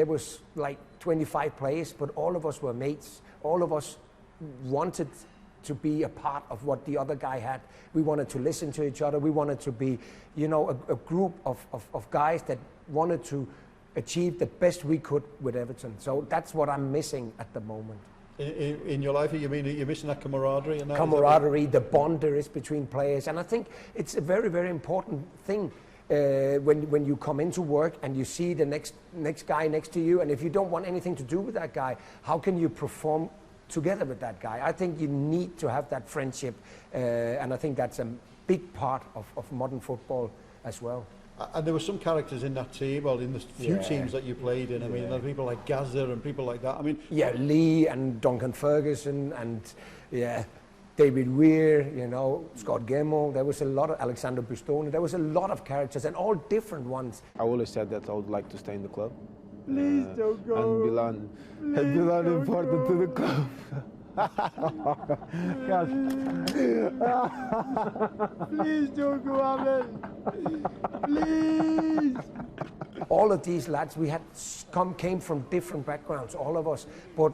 there was like 25 players, but all of us were mates. All of us wanted to be a part of what the other guy had. We wanted to listen to each other. We wanted to be, you know, a group of guys that wanted to achieve the best we could with Everton. So that's what I'm missing at the moment. In your life, you mean you're missing that camaraderie? And that, camaraderie, the bond there is between players. And I think it's a very, very important thing when you come into work and you see the next guy next to you, and if you don't want anything to do with that guy, how can you perform together with that guy? I think you need to have that friendship, and I think that's a big part of modern football as well. And there were some characters in that team, well, in the few teams that you played in. I mean, there were people like Gazza and people like that. I mean, Lee and Duncan Ferguson and David Weir, you know, Scott Gemmell. There was a lot of Alexander Bustoni. There was a lot of characters, and all different ones. I always said that I would like to stay in the club. Please don't go. And Milan important to the club. Please don't go, Ahmed. Please. All of these lads, we had came from different backgrounds, all of us, but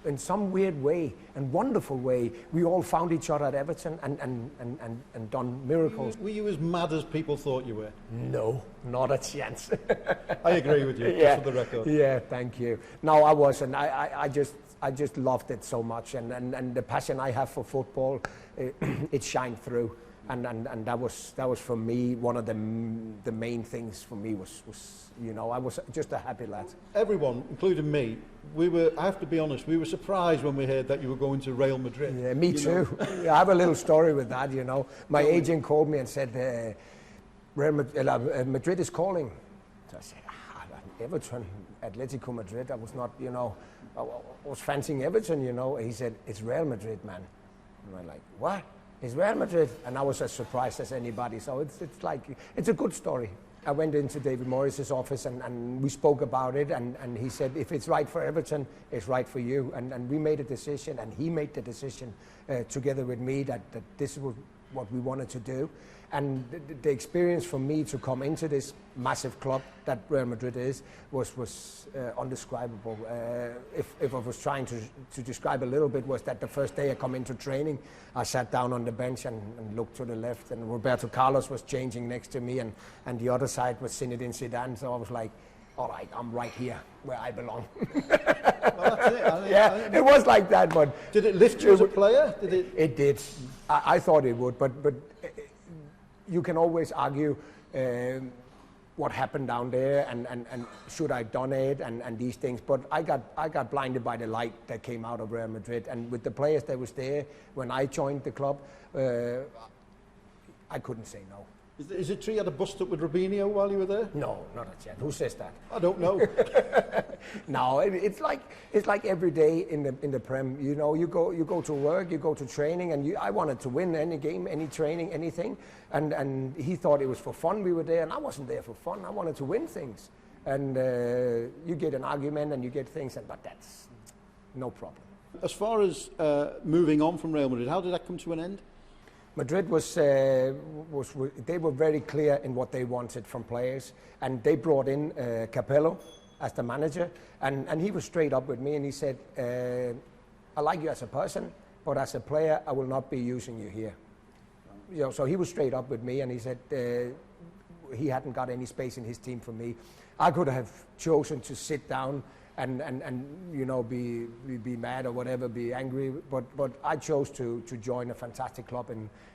in some weird way and wonderful way, we all found each other at Everton and done miracles. Were you as mad as people thought you were? No, not a chance. I agree with you, just for the record. Yeah, thank you. No, I wasn't. I just loved it so much, and the passion I have for football, it shined through. And that was for me one of the main things for me was you know, I was just a happy lad. Everyone, including me, I have to be honest, we were surprised when we heard that you were going to Real Madrid. Yeah, me too. I have a little story with that, you know. My agent called me and said, Madrid is calling. So I said, Everton, Atletico Madrid. I was not, you know, I was fancying Everton, you know. He said, it's Real Madrid, man. And I'm like, what? It's Real Madrid, and I was as surprised as anybody. So it's like, it's a good story. I went into David Moyes' office and we spoke about it, and he said, if it's right for Everton, it's right for you. And we made a decision, and he made the decision together with me that this was what we wanted to do. And the experience for me to come into this massive club that Real Madrid is was undescribable. If I was trying to describe a little bit, was that the first day I come into training, I sat down on the bench and looked to the left, and Roberto Carlos was changing next to me, and the other side was Zinedine Zidane. So I was like, all right, I'm right here where I belong. Well, that's it. It was like that. But did it lift you as a player? It did. I thought it would, but you can always argue what happened down there and should I done it and these things. But I got blinded by the light that came out of Real Madrid, and with the players that was there when I joined the club, I couldn't say no. Is it true you had a bust up with Robinho while you were there? No, not a chance. Who says that? I don't know. No, it's like every day in the Prem. You know, you go to work, you go to training, and I wanted to win any game, any training, anything. And he thought it was for fun. We were there, and I wasn't there for fun. I wanted to win things. And you get an argument, and you get things, but that's no problem. As far as moving on from Real Madrid, how did that come to an end? Madrid they were very clear in what they wanted from players, and they brought in Capello as the manager, and he was straight up with me, and he said, I like you as a person, but as a player I will not be using you here. You know, so he was straight up with me, and he said he hadn't got any space in his team for me. I could have chosen to sit down and you know, be mad or whatever, be angry, but I chose to join a fantastic club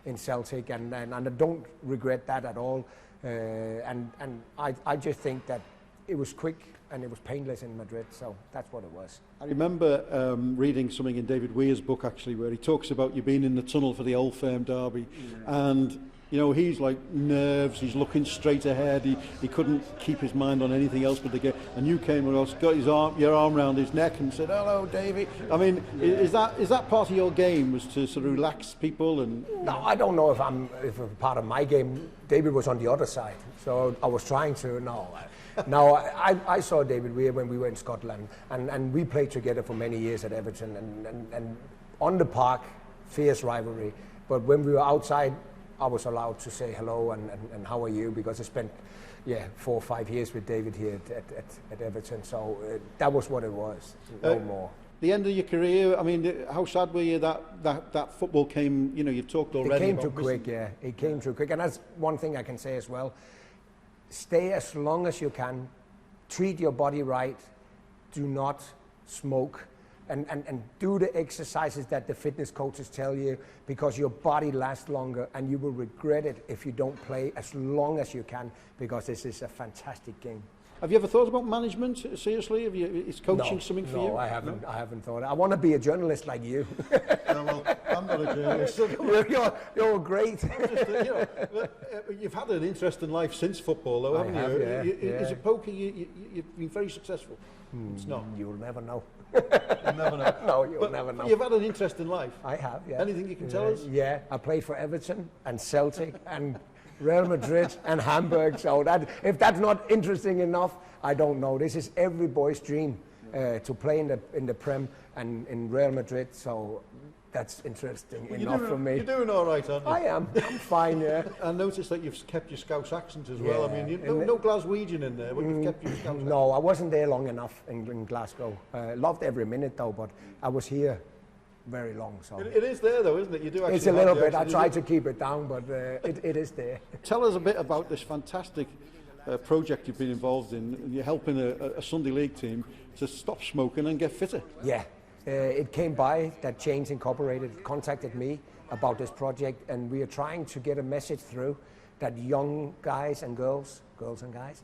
in Celtic, and I don't regret that at all. And I just think that it was quick and it was painless in Madrid, so that's what it was. I remember reading something in David Weir's book actually, where he talks about you being in the tunnel for the Old Firm derby, and you know, he's like nerves, he's looking straight ahead, he couldn't keep his mind on anything else but the game, and you came and got your arm around his neck and said, hello Davey. I mean, is that part of your game, was to sort of relax people? And no, I don't know if a part of my game. David was on the other side, so I was trying to, no, I saw David Weir when we were in Scotland, and we played together for many years at Everton, and on the park, fierce rivalry, but when we were outside, I was allowed to say hello and how are you, because I spent yeah, 4 or 5 years with David here at Everton. So that was what it was, no more. The end of your career, I mean, how sad were you that football came, you know, you talked already It came about too quick, yeah. It came too quick. And that's one thing I can say as well. Stay as long as you can. Treat your body right. Do not smoke. And do the exercises that the fitness coaches tell you, because your body lasts longer and you will regret it if you don't play as long as you can, because this is a fantastic game. Have you ever thought about management, seriously? Is coaching something for you? No, I haven't. I haven't thought. I want to be a journalist like you. Well, I'm not a journalist. You're great. You've had an interesting life since football, though, haven't you? Yeah. Is it poker? You've been very successful. It's not. You'll never know. You'll never know. No, you'll never know. You've had an interesting life. I have, yeah. Anything you can tell us? Yeah, I played for Everton and Celtic and Real Madrid and Hamburg. So that, if that's not interesting enough, I don't know. This is every boy's dream to play in the Prem and in Real Madrid. So that's interesting enough for me. You're doing all right, aren't you? I am. I'm fine, yeah. I noticed that you've kept your Scouse accent as well. Yeah. I mean, no Glaswegian in there, but you've kept your Scouse accent. No, I wasn't there long enough in Glasgow. Loved every minute though, but I was here very long. So It is there though, isn't it? You do actually. it's a little bit. I try to keep it down, but it is there. Tell us a bit about this fantastic project you've been involved in. You're helping a Sunday League team to stop smoking and get fitter. Yeah, it came by that Chains Incorporated contacted me about this project, and we are trying to get a message through that young guys and girls and guys,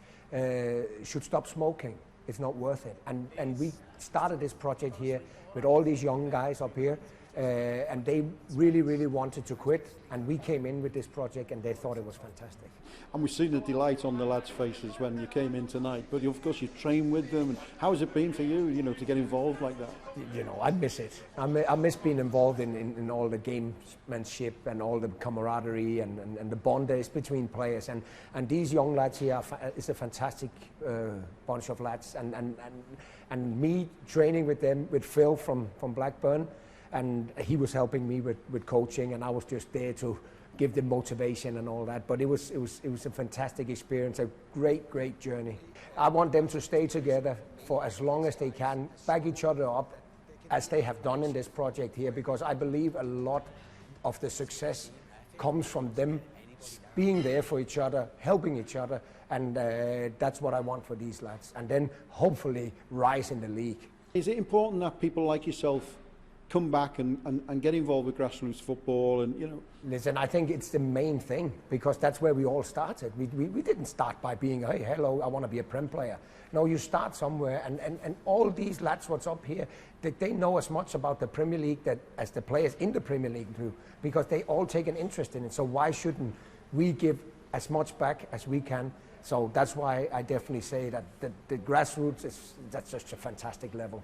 should stop smoking. It's not worth it. And we started this project here with all these young guys up here, and they really wanted to quit, and we came in with this project and they thought it was fantastic. And we've seen the delight on the lads' faces when you came in tonight, but of course you train with them. And how's it been for you, you know, to get involved like that? You know, I miss it. I miss being involved in all the gamesmanship and all the camaraderie and the bond there is between players. And these young lads here is a fantastic bunch of lads. And me training with them, with Phil from Blackburn, and he was helping me with coaching, and I was just there to give them motivation and all that. But it was a fantastic experience, a great journey. I want them to stay together for as long as they can, back each other up as they have done in this project here, because I believe a lot of the success comes from them being there for each other, helping each other, and that's what I want for these lads. And then hopefully rise in the league. Is it important that people like yourself come back and get involved with grassroots football and, you know? Listen, I think it's the main thing, because that's where we all started. We didn't start by being, hey, hello, I want to be a Prem player. No, you start somewhere, and all these lads what's up here, they know as much about the Premier League as the players in the Premier League do, because they all take an interest in it. So why shouldn't we give as much back as we can? So that's why I definitely say that the grassroots that's just a fantastic level.